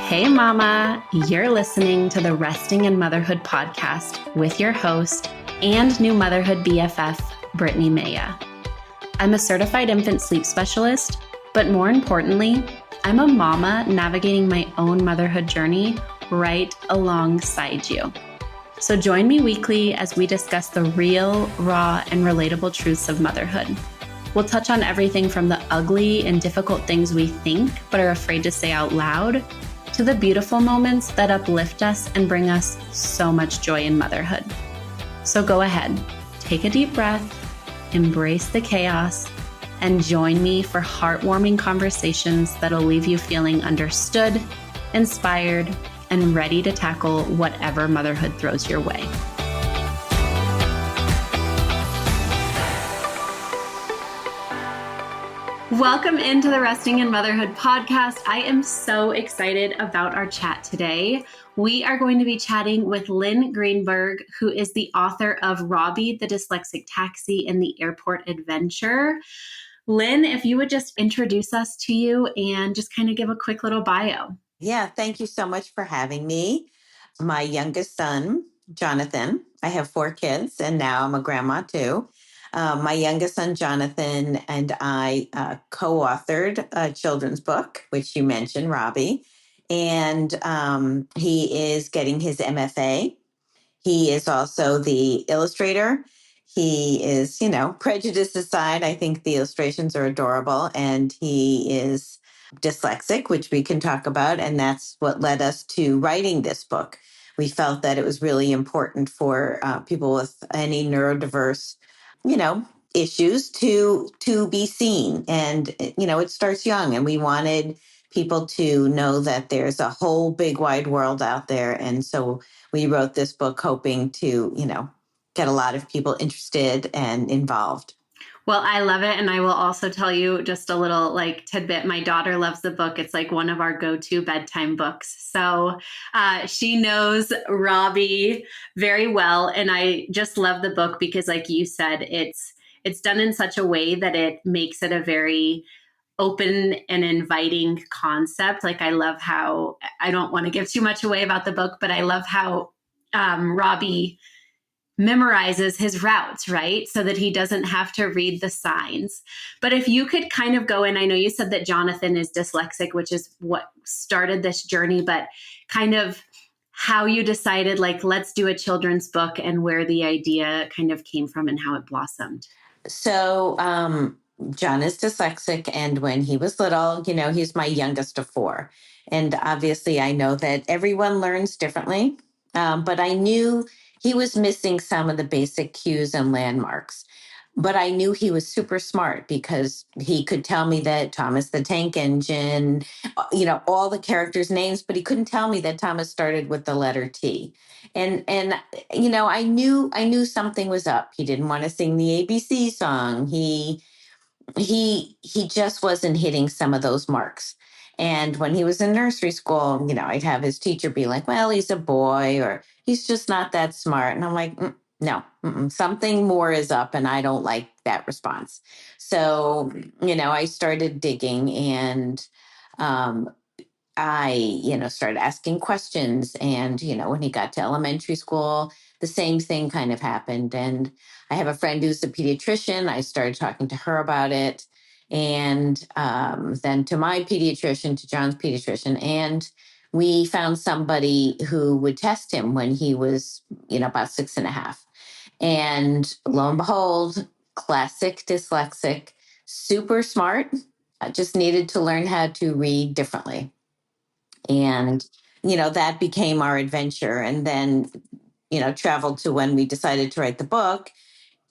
Hey, Mama. You're listening to the Resting in Motherhood podcast with your host and new motherhood BFF, Brittni Maya. I'm a certified infant sleep specialist, but more importantly, I'm a mama navigating my own motherhood journey right alongside you. So join me weekly as we discuss the real, raw, and relatable truths of motherhood. We'll touch on everything from the ugly and difficult things we think but are afraid to say out loud, to the beautiful moments that uplift us and bring us so much joy in motherhood. So go ahead, take a deep breath, embrace the chaos, and join me for heartwarming conversations that'll leave you feeling understood, inspired, and ready to tackle whatever motherhood throws your way. Welcome into the Resting in Motherhood podcast. I am so excited about our chat today. We are going to be chatting with Lynn Greenberg, who is the author of Robby the Dyslexic Taxi and the Airport Adventure. Lynn, if you would just introduce us to you and just kind of give a quick little bio. Yeah, thank you so much for having me. My youngest son, Jonathan, I have 4 kids and now I'm a grandma too. My youngest son, Jonathan, and I co-authored a children's book, which you mentioned, Robby. And he is getting his MFA. He is also the illustrator. He is, prejudice aside, I think the illustrations are adorable. And he is dyslexic, which we can talk about. And that's what led us to writing this book. We felt that it was really important for people with any neurodiverse, issues to be seen. And, it starts young. And we wanted people to know that there's a whole big wide world out there. And so we wrote this book hoping to, get a lot of people interested and involved. Well, I love it. And I will also tell you just a little tidbit. My daughter loves the book. It's like one of our go-to bedtime books. So she knows Robby very well. And I just love the book because like you said, it's done in such a way that it makes it a very open and inviting concept. Like I love how, I don't want to give too much away about the book, but I love how Robby memorizes his routes, right? So that he doesn't have to read the signs. But if you could kind of go in, I know you said that Jonathan is dyslexic, which is what started this journey, but kind of how you decided, let's do a children's book and where the idea kind of came from and how it blossomed. So, John is dyslexic. And when he was little, he's my youngest of 4. And obviously, I know that everyone learns differently. But I knew he was missing some of the basic cues and landmarks. But I knew he was super smart because he could tell me that Thomas the Tank Engine, all the characters' names, but he couldn't tell me that Thomas started with the letter T. And I knew something was up. He didn't want to sing the ABC song. He just wasn't hitting some of those marks. And when he was in nursery school, I'd have his teacher be like, well, he's a boy or he's just not that smart. And I'm like, no, something more is up and I don't like that response. So, I started digging and I started asking questions. And, when he got to elementary school, the same thing kind of happened. And I have a friend who's a pediatrician. I started talking to her about it. And then to my pediatrician, to John's pediatrician. And we found somebody who would test him when he was, about 6.5. And lo and behold, classic dyslexic, super smart, just needed to learn how to read differently. And, that became our adventure. And then, traveled to when we decided to write the book.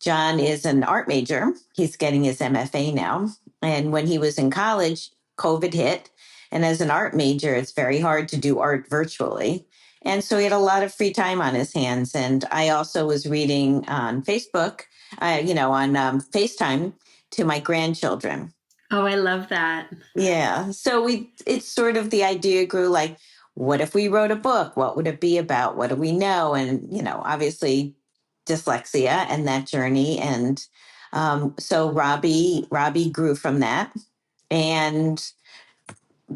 John is an art major. He's getting his MFA now. And when he was in college, COVID hit. And as an art major, it's very hard to do art virtually. And so he had a lot of free time on his hands. And I also was reading on Facebook, on FaceTime to my grandchildren. Oh, I love that. Yeah. So it's sort of the idea grew like, what if we wrote a book? What would it be about? What do we know? And, obviously dyslexia and that journey. And so Robby grew from that. And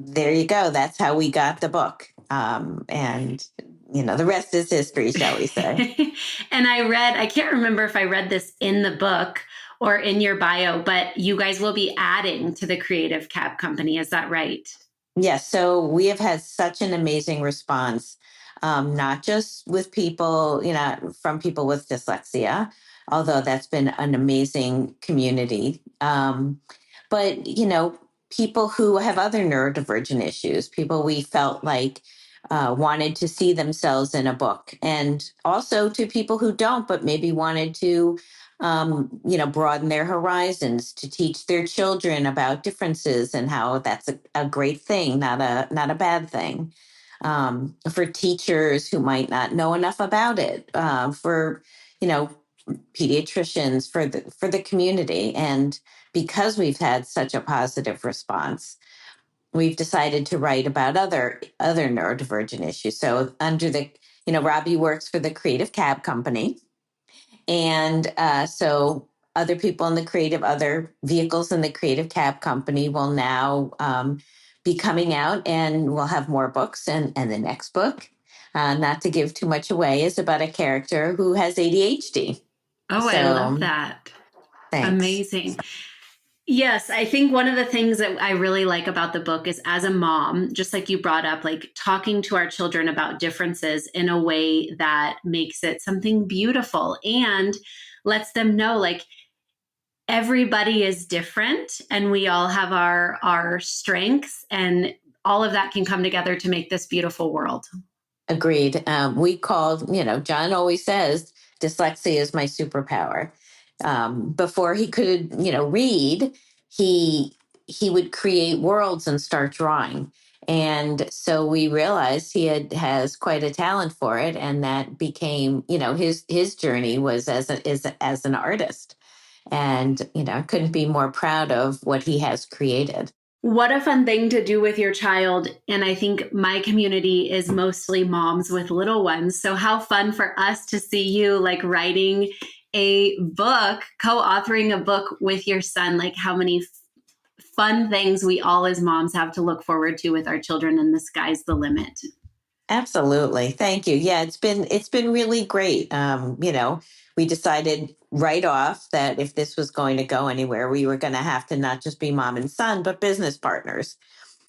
there you go. That's how we got the book. And, the rest is history, shall we say. And I can't remember if I read this in the book or in your bio, but you guys will be adding to the Creative Cab Company. Is that right? Yes, so we have had such an amazing response, not just with people, from people with dyslexia, although that's been an amazing community. But, people who have other neurodivergent issues, people we felt like wanted to see themselves in a book, and also to people who don't, but maybe wanted to broaden their horizons, to teach their children about differences and how that's a great thing, not a bad thing. For teachers who might not know enough about it, for you know pediatricians, for the community, and because we've had such a positive response, we've decided to write about other neurodivergent issues. So under the Robby works for the Creative Cab Company, and so other vehicles in the Creative Cab Company will now be coming out, and we'll have more books. And the next book, not to give too much away, is about a character who has ADHD. Oh, I love So that. thanks. Amazing. Yes, I think one of the things that I really like about the book is, as a mom, just like you brought up, like talking to our children about differences in a way that makes it something beautiful and lets them know, like, everybody is different and we all have our strengths, and all of that can come together to make this beautiful world. Agreed. We called, John always says dyslexia is my superpower. Before he could, read, he would create worlds and start drawing. And so we realized has quite a talent for it, and that became, his journey was as an artist. And couldn't be more proud of what he has created. What a fun thing to do with your child. And I think my community is mostly moms with little ones. So how fun for us to see you like writing a book, co-authoring a book with your son. Like, how many fun things we all as moms have to look forward to with our children, and the sky's the limit. Absolutely. Thank you. Yeah, it's been really great. We decided right off that if this was going to go anywhere, we were going to have to not just be mom and son, but business partners.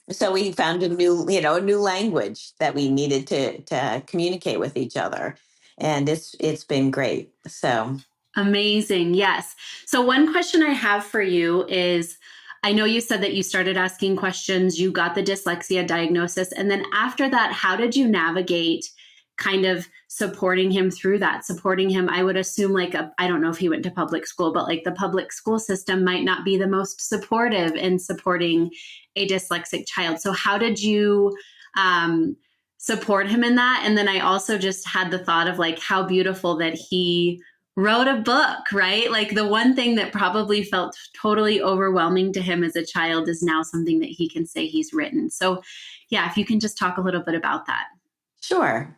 So we found a new language that we needed to communicate with each other. And it's been great. So Amazing. Yes. So, one question I have for you is, I know you said that you started asking questions, you got the dyslexia diagnosis, and then after that, how did you navigate kind of supporting him through that? Supporting him, I would assume, like, I don't know if he went to public school, but like the public school system might not be the most supportive in supporting a dyslexic child. So, how did you support him in that? And then I also just had the thought of like how beautiful that he wrote a book, right? Like, the one thing that probably felt totally overwhelming to him as a child is now something that he can say he's written. So, yeah, if you can just talk a little bit about that. sure.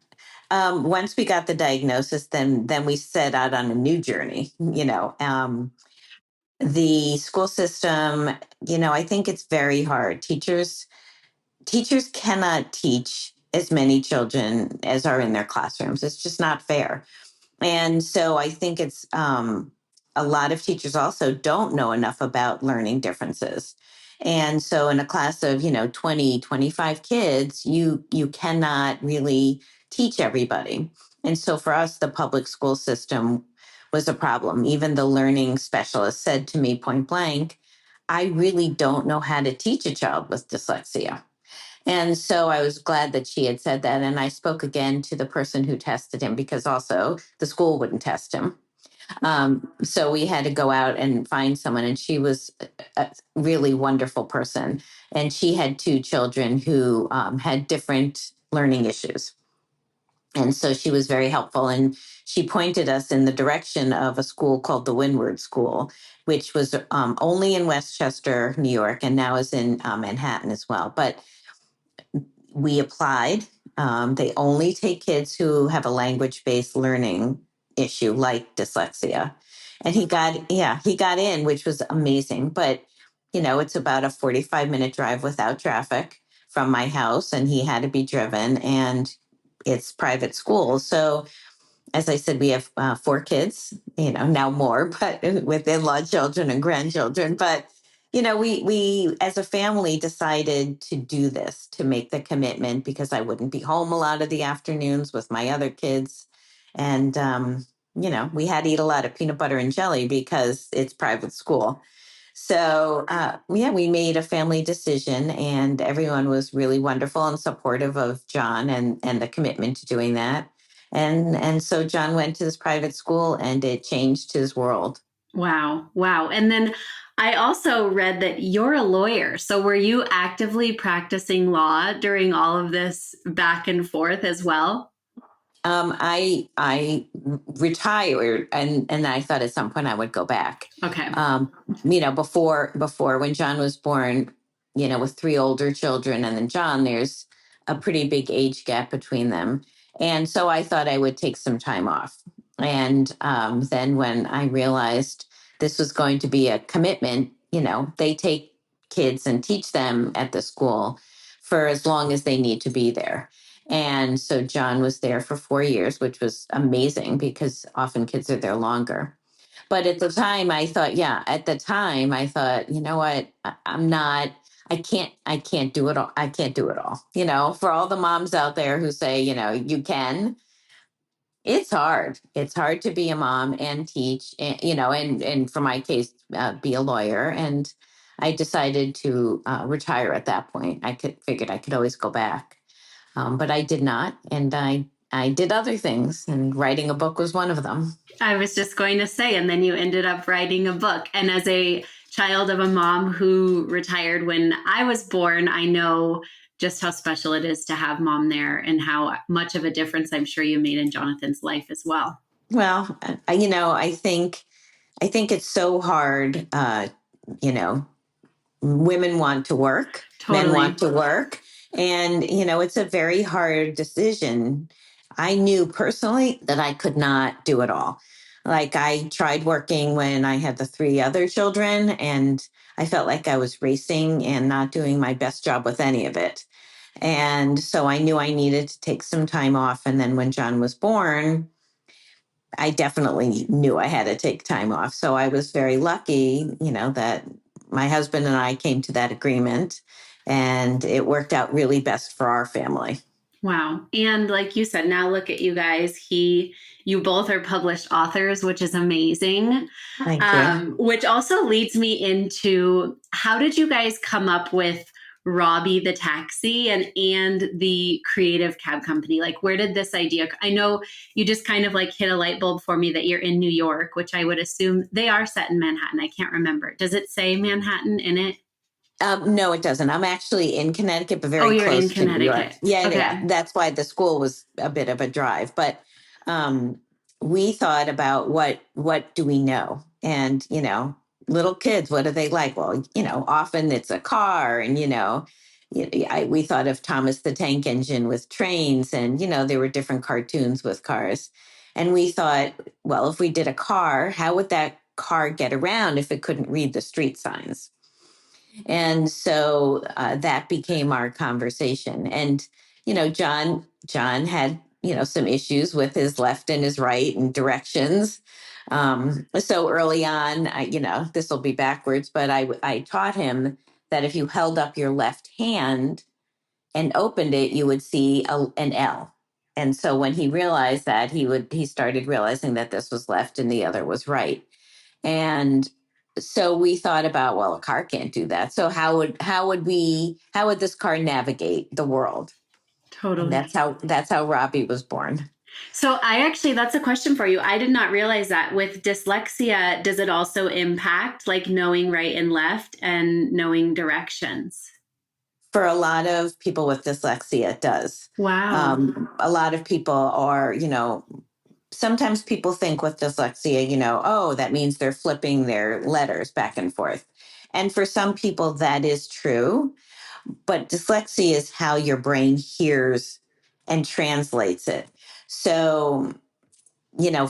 Once we got the diagnosis, then we set out on a new journey. The school system, I think it's very hard. Teachers cannot teach as many children as are in their classrooms. It's just not fair. And so I think it's a lot of teachers also don't know enough about learning differences. And so in a class of, 20, 25 kids, you cannot really teach everybody. And so for us, the public school system was a problem. Even the learning specialist said to me point blank, I really don't know how to teach a child with dyslexia. And so I was glad that she had said that. And I spoke again to the person who tested him, because also the school wouldn't test him. So we had to go out and find someone. And she was a really wonderful person. And she had two children who had different learning issues. And so she was very helpful. And she pointed us in the direction of a school called the Windward School, which was only in Westchester, New York, and now is in Manhattan as well. But we applied. They only take kids who have a language-based learning issue like dyslexia. And he got in, which was amazing. But, it's about a 45-minute drive without traffic. from my house, and he had to be driven, and it's private school. So as I said, we have 4 kids, now more, but with in-law children and grandchildren. But, we as a family decided to do this, to make the commitment, because I wouldn't be home a lot of the afternoons with my other kids. And, we had to eat a lot of peanut butter and jelly because it's private school. So, yeah, we made a family decision, and everyone was really wonderful and supportive of John and the commitment to doing that. And so John went to this private school, and it changed his world. Wow. Wow. And then I also read that you're a lawyer. So were you actively practicing law during all of this back and forth as well? I retired, and I thought at some point I would go back. Okay. Before when John was born, with 3 older children, and then John, there's a pretty big age gap between them, and so I thought I would take some time off. And then when I realized this was going to be a commitment, they take kids and teach them at the school for as long as they need to be there. And so John was there for 4 years, which was amazing because often kids are there longer. But at the time, I thought, you know what, I'm not, I can't do it all. I can't do it all. For all the moms out there who say, you can, it's hard. It's hard to be a mom and teach, and for my case, be a lawyer. And I decided to retire at that point. Figured I could always go back. But I did not. And I did other things, and writing a book was one of them. I was just going to say, and then you ended up writing a book. And as a child of a mom who retired when I was born, I know just how special it is to have mom there and how much of a difference I'm sure you made in Jonathan's life as well. Well, I think it's so hard. Women want to work, Totally. men want to work. And, it's a very hard decision. I knew personally that I could not do it all. Like, I tried working when I had the 3 other children, and I felt like I was racing and not doing my best job with any of it. And so I knew I needed to take some time off. And then when John was born, I definitely knew I had to take time off. So I was very lucky, that my husband and I came to that agreement, and it worked out really best for our family. Wow. And like you said, now look at you guys. You both are published authors, which is amazing. Thank you. Which also leads me into, how did you guys come up with Robby the Taxi and the creative cab company? Like, where did this idea? I know you just kind of like hit a light bulb for me that you're in New York, which I would assume they are set in Manhattan. I can't remember. Does it say Manhattan in it? No, it doesn't. I'm actually in Connecticut, but very you're close in to New York. Connecticut. Yeah, Okay. yeah. That's why the school was a bit of a drive. But we thought about what do we know? And, little kids, what do they like? Well, often it's a car, and, we thought of Thomas the Tank Engine with trains, and, there were different cartoons with cars. And we thought, well, if we did a car, how would that car get around if it couldn't read the street signs? And so that became our conversation. And, John had, some issues with his left and his right and directions. So early on, this will be backwards, but I taught him that if you held up your left hand and opened it, you would see an L. And so when he realized that, he started realizing that this was left and the other was right. And so we thought about, well, a car can't do that. So how would this car navigate the world? Totally. And that's how Robby was born. So that's a question for you. I did not realize that with dyslexia, does it also impact like knowing right and left and knowing directions? For a lot of people with dyslexia, it does. Wow. A lot of people are, sometimes people think with dyslexia, oh, that means they're flipping their letters back and forth. And for some people, that is true. But dyslexia is how your brain hears and translates it. So,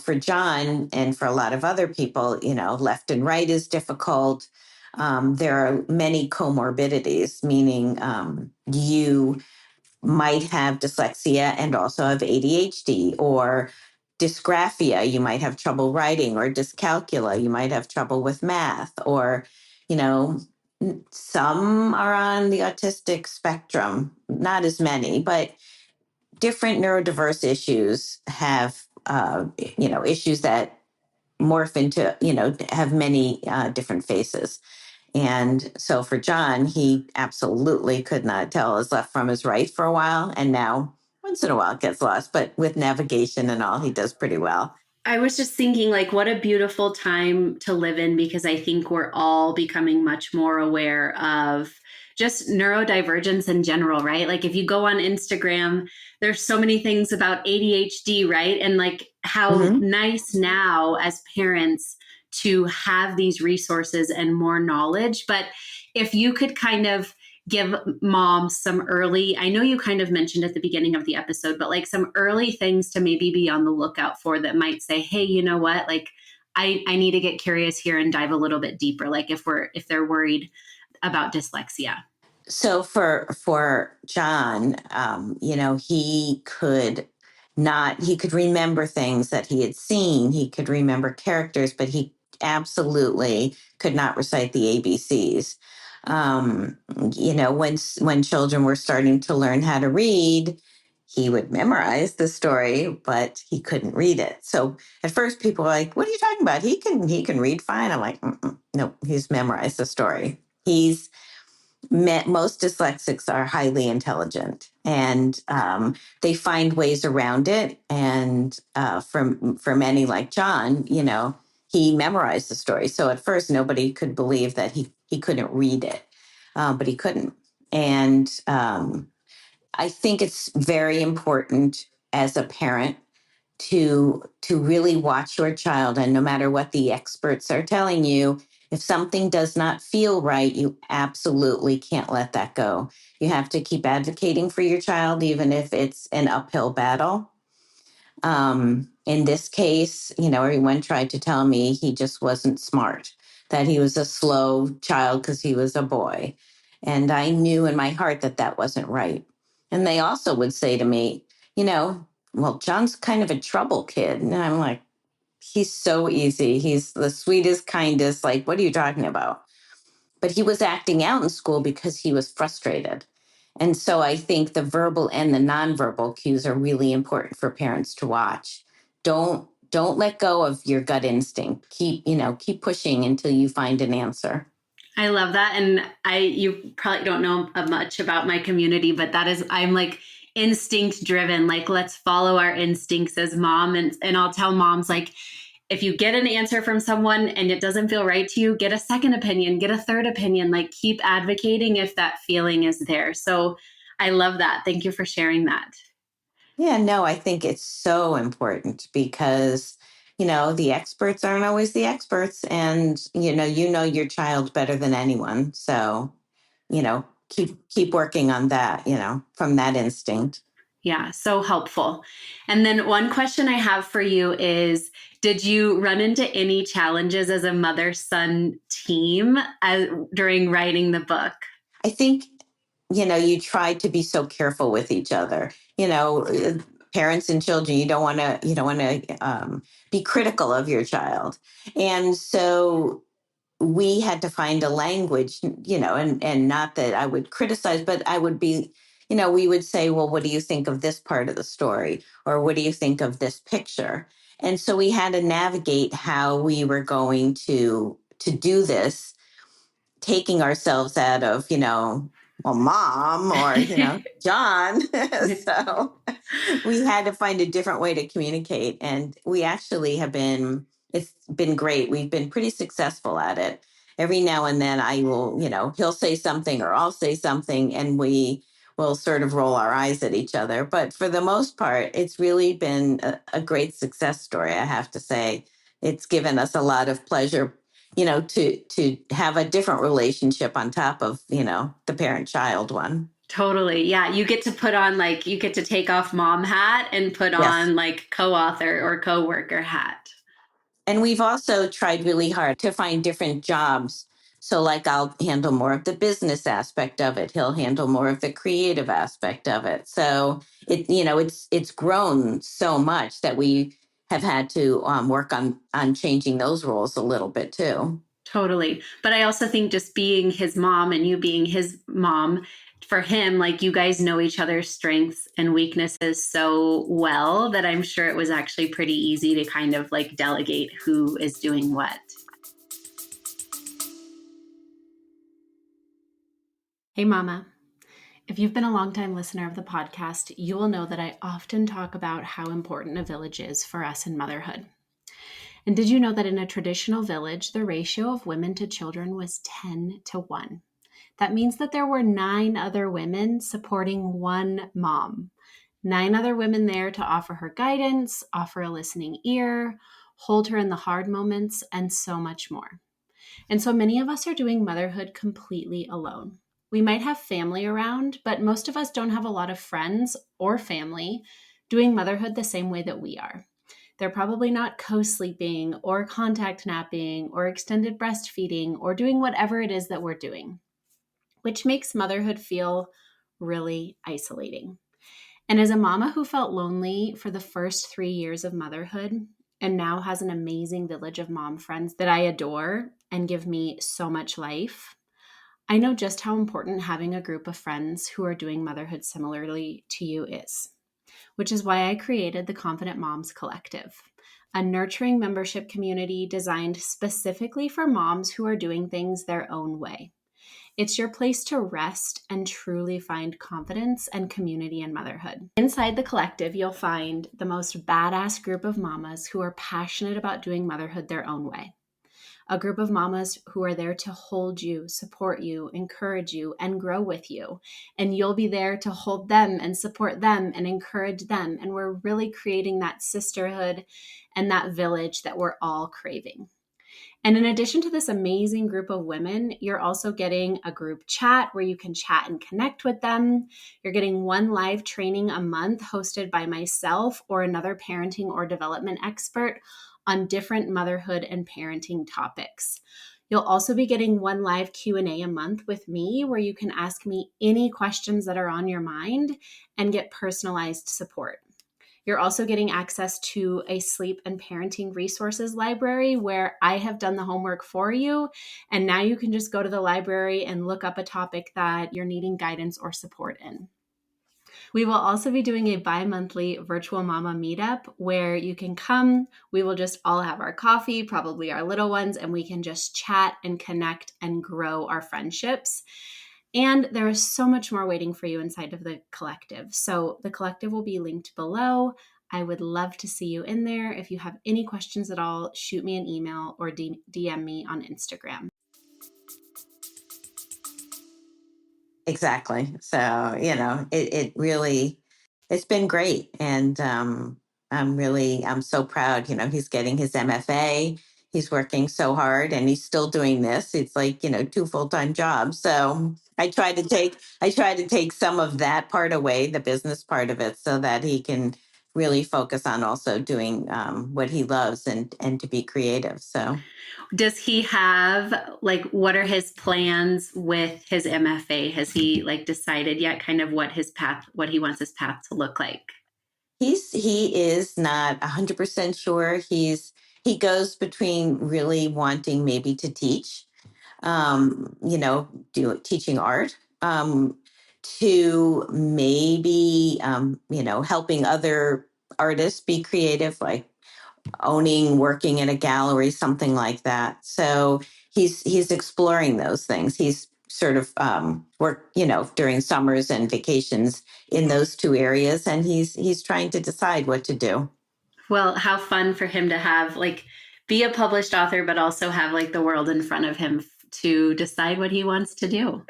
for John and for a lot of other people, left and right is difficult. There are many comorbidities, meaning you might have dyslexia and also have ADHD, or dysgraphia, you might have trouble writing, or dyscalculia, you might have trouble with math, or, you know, some are on the autistic spectrum, not as many, but different neurodiverse issues have, issues that morph into, have many different faces. And so for John, he absolutely could not tell his left from his right for a while. And now once in a while it gets lost, but with navigation and all, he does pretty well. I was just thinking, like, what a beautiful time to live in, because I think we're all becoming much more aware of just neurodivergence in general, right? Like, if you go on Instagram, there's so many things about ADHD, right? And like, how Mm-hmm. nice now as parents to have these resources and more knowledge. But if you could kind of give moms some early, I know you kind of mentioned at the beginning of the episode, but like some early things to maybe be on the lookout for that might say, hey, you know what, like I need to get curious here and dive a little bit deeper, like if they're worried about dyslexia. So for John, he could not he could remember things that he had seen. He could remember characters, but he absolutely could not recite the ABCs. When children were starting to learn how to read, he would memorize the story, but he couldn't read it. So at first, people were like, "What are you talking about? He can read fine." I'm like, "No, he's memorized the story. He's Most dyslexics are highly intelligent, and they find ways around it. And for many like John, he memorized the story. So at first, nobody could believe that he couldn't read it, but he couldn't. And I think it's very important as a parent to really watch your child, and no matter what the experts are telling you, if something does not feel right, you absolutely can't let that go. You have to keep advocating for your child, even if it's an uphill battle. In this case, everyone tried to tell me he just wasn't smart, that he was a slow child because he was a boy. And I knew in my heart that that wasn't right. And they also would say to me, well, John's kind of a trouble kid. And I'm like, he's so easy. He's the sweetest, kindest. Like, what are you talking about? But he was acting out in school because he was frustrated. And so I think the verbal and the nonverbal cues are really important for parents to watch. Don't let go of your gut instinct. Keep pushing until you find an answer. I love that. And you probably don't know much about my community, but I'm like instinct driven. Like, let's follow our instincts as mom. And I'll tell moms, like, if you get an answer from someone and it doesn't feel right to you, get a second opinion, get a third opinion, like keep advocating if that feeling is there. So I love that. Thank you for sharing that. Yeah, no, I think it's so important because, the experts aren't always the experts, and you know your child better than anyone. So, keep working on that, from that instinct. Yeah, so helpful. And then one question I have for you is, did you run into any challenges as a mother-son team during writing the book? I think, you try to be so careful with each other. Parents and children, you don't want to be critical of your child. And so we had to find a language, and not that I would criticize, but I would be, we would say, well, what do you think of this part of the story? Or what do you think of this picture? And so we had to navigate how we were going to do this, taking ourselves out of, well, mom or, John. So we had to find a different way to communicate. And we actually it's been great. We've been pretty successful at it. Every now and then I will, he'll say something or I'll say something, and we will sort of roll our eyes at each other. But for the most part, it's really been a great success story, I have to say. It's given us a lot of pleasure, to have a different relationship on top of, the parent-child one. Totally. Yeah. You get to take off mom hat and put Yes. on like co-author or co-worker hat. And we've also tried really hard to find different jobs So like I'll handle more of the business aspect of it. He'll handle more of the creative aspect of it. So it's grown so much that we have had to work on changing those roles a little bit too. Totally. But I also think just being his mom and you being his mom, for him, like you guys know each other's strengths and weaknesses so well that I'm sure it was actually pretty easy to kind of like delegate who is doing what. Hey, Mama. If you've been a longtime listener of the podcast, you will know that I often talk about how important a village is for us in motherhood. And did you know that in a traditional village, the ratio of women to children was 10-1? That means that there were 9 other women supporting one mom, 9 other women there to offer her guidance, offer a listening ear, hold her in the hard moments, and so much more. And so many of us are doing motherhood completely alone. We might have family around, but most of us don't have a lot of friends or family doing motherhood the same way that we are. They're probably not co-sleeping or contact napping or extended breastfeeding or doing whatever it is that we're doing, which makes motherhood feel really isolating. And as a mama who felt lonely for the first 3 years of motherhood and now has an amazing village of mom friends that I adore and give me so much life, I know just how important having a group of friends who are doing motherhood similarly to you is, which is why I created the Confident Moms Collective, a nurturing membership community designed specifically for moms who are doing things their own way. It's your place to rest and truly find confidence and community in motherhood. Inside the collective, you'll find the most badass group of mamas who are passionate about doing motherhood their own way. A group of mamas who are there to hold you, support you, encourage you, and grow with you. And you'll be there to hold them and support them and encourage them. And we're really creating that sisterhood and that village that we're all craving. And in addition to this amazing group of women, you're also getting a group chat where you can chat and connect with them. You're getting one live training a month hosted by myself or another parenting or development expert on different motherhood and parenting topics. You'll also be getting one live Q&A a month with me where you can ask me any questions that are on your mind and get personalized support. You're also getting access to a sleep and parenting resources library where I have done the homework for you. And now you can just go to the library and look up a topic that you're needing guidance or support in. We will also be doing a bi-monthly virtual mama meetup where you can come. We will just all have our coffee, probably our little ones, and we can just chat and connect and grow our friendships. And there is so much more waiting for you inside of the collective. So the collective will be linked below. I would love to see you in there. If you have any questions at all, shoot me an email or DM me on Instagram. Exactly. So, it really, it's been great. And I'm so proud. He's getting his MFA. He's working so hard and he's still doing this. It's like, 2 full-time jobs. So I try to take some of that part away, the business part of it, so that he can really focus on also doing what he loves and to be creative. So. Does he have, like, what are his plans with his MFA? Has he decided yet kind of what he wants his path to look like? He is not 100% sure. He goes between really wanting maybe to teach, do teaching art, to maybe, helping other artists be creative, like working in a gallery, something like that. So he's exploring those things. He's sort of work, during summers and vacations in those 2 areas, and he's trying to decide what to do. Well, how fun for him to have be a published author, but also have the world in front of him to decide what he wants to do.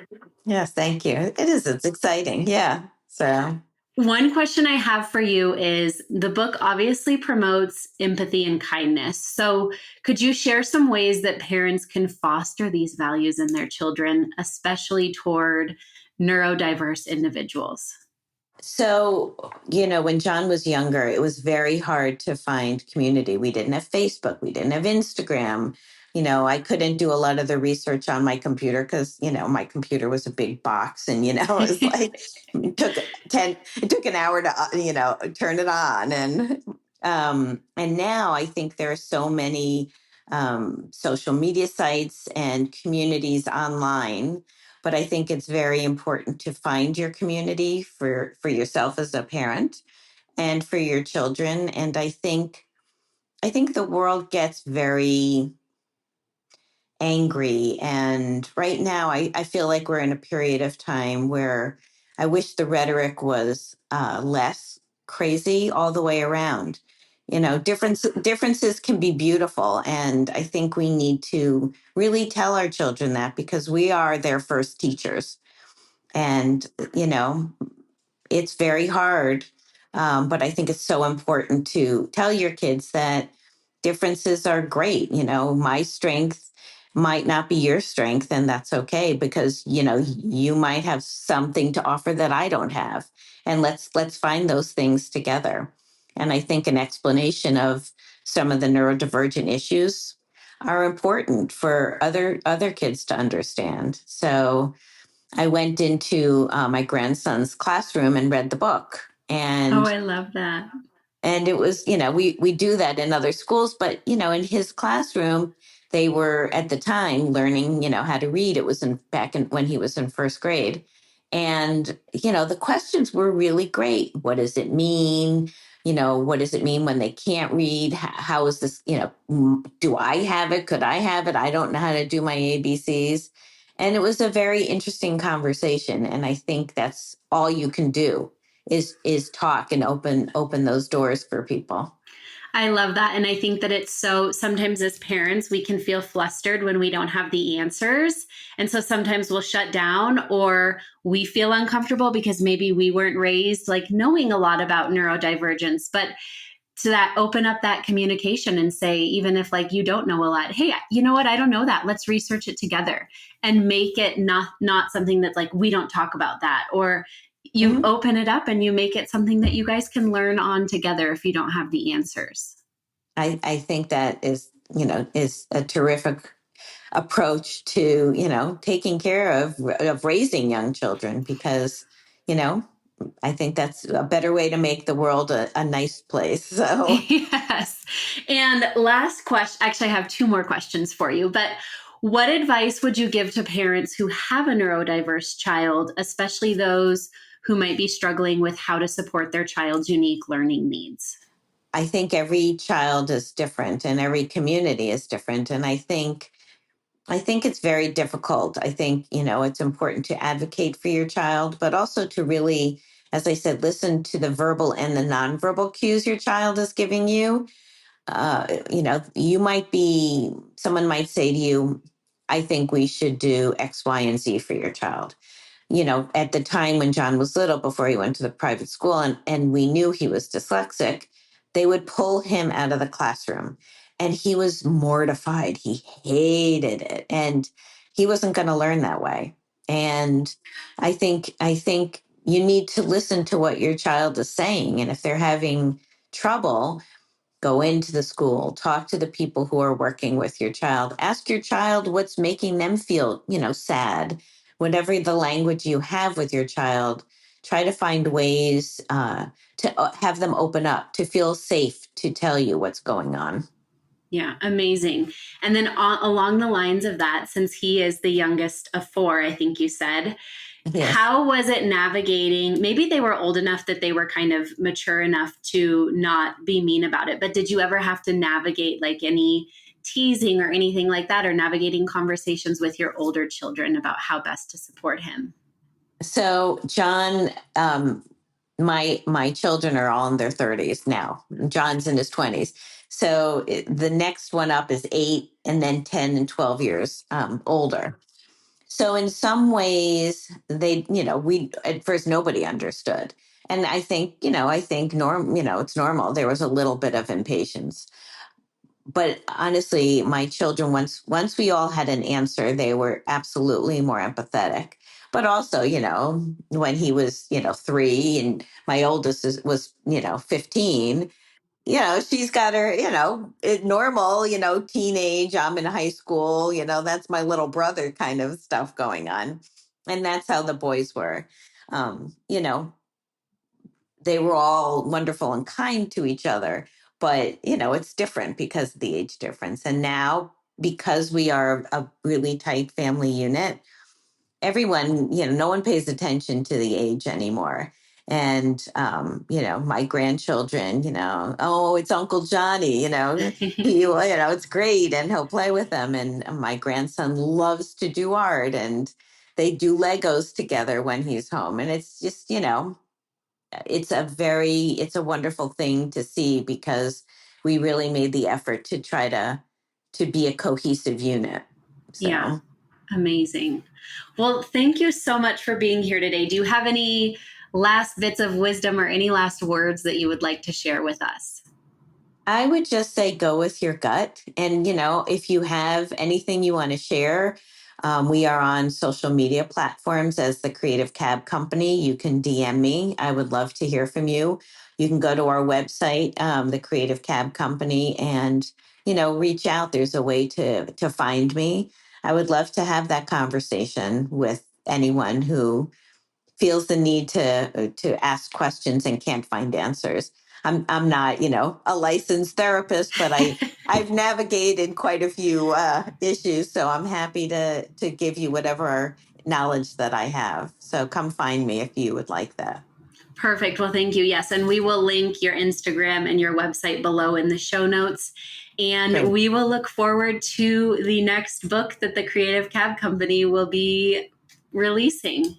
Yes, thank you. It is. It's exciting. Yeah. So. One question I have for you is the book obviously promotes empathy and kindness. So could you share some ways that parents can foster these values in their children, especially toward neurodiverse individuals? So, when John was younger, it was very hard to find community. We didn't have Facebook. We didn't have Instagram. I couldn't do a lot of the research on my computer because, my computer was a big box and, it was like it took an hour to, turn it on. And now I think there are so many social media sites and communities online, but I think it's very important to find your community for yourself as a parent and for your children. And I think the world gets very angry. And right now, I feel like we're in a period of time where I wish the rhetoric was less crazy all the way around. Differences can be beautiful. And I think we need to really tell our children that because we are their first teachers. And, it's very hard. But I think it's so important to tell your kids that differences are great. My strength might not be your strength, and that's okay because you might have something to offer that I don't have, and let's find those things together. And I think an explanation of some of the neurodivergent issues are important for other kids to understand. So I went into my grandson's classroom and read the book. Oh, And I love that. and it was, we do that in other schools, but in his classroom, they were at the time learning, how to read. It was back in when he was in first grade. And, the questions were really great. What does it mean? What does it mean when they can't read? How is this, do I have it? Could I have it? I don't know how to do my ABCs. And it was a very interesting conversation. And I think that's all you can do is talk and open those doors for people. I love that. And I think that it's so sometimes as parents, we can feel flustered when we don't have the answers. And so sometimes we'll shut down or we feel uncomfortable because maybe we weren't raised like knowing a lot about neurodivergence. But to that open up that communication and say, even if like you don't know a lot, hey, you know what, I don't know that, let's research it together and make it not something that's like we don't talk about that, or you open it up and you make it something that you guys can learn on together if you don't have the answers. I think that is a terrific approach to taking care of raising young children because you know I think that's a better way to make the world a nice place. So Yes. And last question, actually, I have two more questions for you, but what advice would you give to parents who have a neurodiverse child, especially those who might be struggling with how to support their child's unique learning needs? I think every child is different and every community is different. And I think it's very difficult. I think, it's important to advocate for your child, but also to really, as I said, listen to the verbal and the nonverbal cues your child is giving you. Someone might say to you, I think we should do X, Y, and Z for your child. At the time when John was little, before he went to the private school, and we knew he was dyslexic, they would pull him out of the classroom. And he was mortified. He hated it. And he wasn't going to learn that way. And I think you need to listen to what your child is saying. And if they're having trouble, go into the school, talk to the people who are working with your child, ask your child what's making them feel, sad. Whatever the language you have with your child, try to find ways to have them open up, to feel safe to tell you what's going on. Yeah, amazing. And then along the lines of that, since he is the youngest of four, I think you said, Yes. how was it navigating? Maybe they were old enough that they were kind of mature enough to not be mean about it, but did you ever have to navigate like any teasing or anything like that, or navigating conversations with your older children about how best to support him? So John, my children are all in their 30s now. John's in his 20s. So the next one up is 8 and then 10 and 12 years older. So in some ways, we at first nobody understood. And I think it's normal. There was a little bit of impatience. But honestly, my children, once we all had an answer, they were absolutely more empathetic. But also, when he was, 3 and my oldest was, 15, she's got her, normal, teenage, I'm in high school, that's my little brother kind of stuff going on. And that's how the boys were. They were all wonderful and kind to each other, but, it's different because of the age difference. And now, because we are a really tight family unit, everyone, no one pays attention to the age anymore. And, my grandchildren, oh, it's Uncle Johnny, it's great. And he'll play with them. And my grandson loves to do art, and they do Legos together when he's home. And it's just, it's a wonderful thing to see, because we really made the effort to try to be a cohesive unit. So. Yeah. Amazing. Well, thank you so much for being here today. Do you have any last bits of wisdom or any last words that you would like to share with us? I would just say go with your gut. And, if you have anything you want to share, we are on social media platforms as the Creative Cab Company. You can DM me. I would love to hear from you. You can go to our website, the Creative Cab Company, and, reach out. There's a way to find me. I would love to have that conversation with anyone who feels the need to ask questions and can't find answers. I'm not, a licensed therapist, but I've navigated quite a few issues, so I'm happy to give you whatever knowledge that I have. So come find me if you would like that. Perfect. Well, thank you. Yes. And we will link your Instagram and your website below in the show notes. And Great. We will look forward to the next book that the Creative Cab Company will be releasing.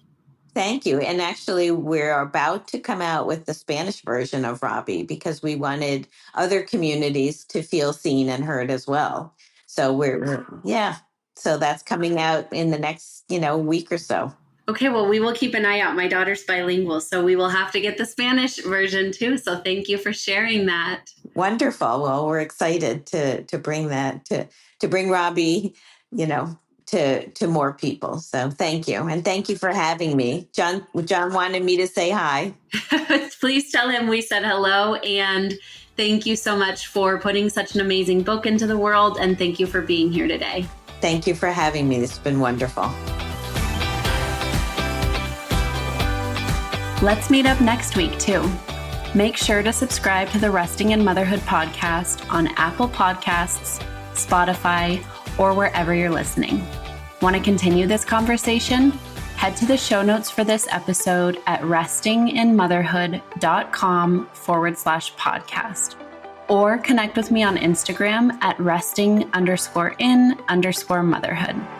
Thank you. And actually, we're about to come out with the Spanish version of Robby, because we wanted other communities to feel seen and heard as well. So so that's coming out in the next, week or so. Okay, well, we will keep an eye out. My daughter's bilingual, so we will have to get the Spanish version too. So thank you for sharing that. Wonderful. Well, we're excited to bring that, to bring Robby, to more people. So thank you. And thank you for having me. John wanted me to say hi. Please tell him we said hello. And thank you so much for putting such an amazing book into the world. And thank you for being here today. Thank you for having me. It's been wonderful. Let's meet up next week too. Make sure to subscribe to the Resting in Motherhood podcast on Apple Podcasts, Spotify, or wherever you're listening. Want to continue this conversation? Head to the show notes for this episode at restinginmotherhood.com/podcast, or connect with me on Instagram at resting_in_motherhood.